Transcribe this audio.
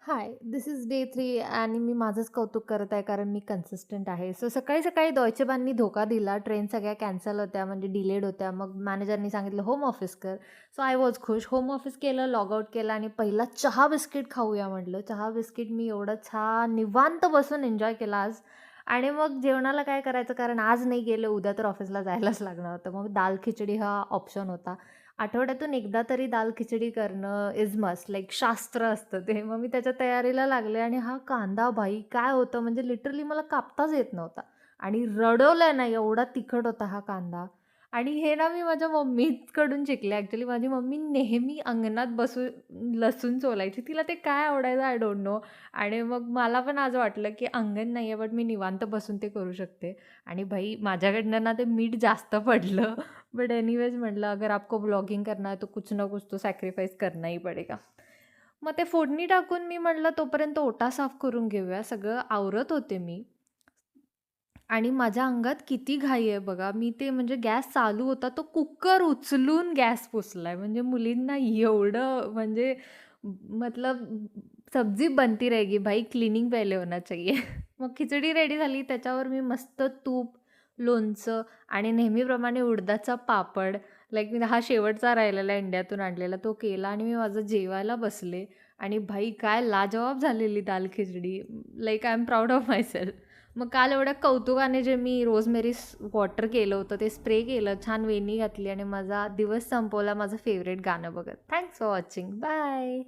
High, this is day 3 आणि मी माझंच कौतुक करत आहे कारण मी कन्सिस्टंट आहे. सो सकाळी-सकाळी Deutsche Bahnनी धोका दिला. ट्रेन सगळ्या कॅन्सल होत्या म्हणजे डिलेड होत्या. मग मॅनेजरनी सांगितलं होम ऑफिस कर. सो आय वॉज खुश. होम ऑफिस केलं, लॉग आउट केलं आणि पहिला चहा बिस्किट खाऊया म्हटलं. चहा बिस्किट मी एवढं छान निवांत बसून एन्जॉय केला आज. आणि मग जेवणाला काय करायचं कारण आज नाही गेले, उद्या तर ऑफिसला जायलाच लागणार होतं. मग दाल खिचडी हा ऑप्शन होता. आठवड्यातून एकदा तरी दाल खिचडी करणं इज मस्ट लाइक शास्त्र असतं ते. मग मी त्याच्या तयारीला लागले आणि हा कांदा भाई काय होतं म्हणजे लिटरली मला कापताच येत नव्हता आणि रडवलंय ना एवढा तिखट होता हा कांदा. आणि हे ना मी माझ्या मम्मीकडून शिकले. ॲक्चुअली माझी मम्मी नेहमी अंगणात बसून लसूण सोलायची. तिला ते काय आवडायचं आय डोंट नो. आणि मग मला पण आज वाटलं की अंगण नाहीये बट मी निवांत बसून ते करू शकते. आणि भाई माझ्याकडनं ना ते मीठ जास्त पडलं. बट एनीवेज म्हटलं अगर आपको ब्लॉगिंग करना है तो कुछ ना कुछ तो सॅक्रिफाईस करना ही पडेगा. मग ते फोडणी टाकून मी म्हटलं तोपर्यंत ओटा साफ करून घेऊया. सगळं आवरत होते मी आणि माझ्या अंगात किती घाई आहे बघा. मी ते म्हणजे गॅस चालू होता तो कुकर उचलून गॅस पुसलाय. म्हणजे मुलींना एवढं म्हणजे मतलब सब्जी बनती रहेगी भाई क्लीनिंग पहले होना चाहिए. मग खिचडी रेडी झाली. त्याच्यावर मी मस्त तूप, लोणचं आणि नेहमीप्रमाणे उडदाचा पापड लाइक मी हा शेवटचा राहिलेला इंडियातून आणलेला तो केला आणि मी माझं जेवायला बसले आणि भाई काय लाजवाब झालेली दाल खिचडी. Like I am proud of myself. मग काल एवढ्या कौतुकाने जे मी रोजमेरी वॉटर केलं होतं ते स्प्रे केलं, छान वेणी घातली आणि माझा दिवस संपवला माझं फेव्हरेट गाणं बघत. Thanks for watching. बाय.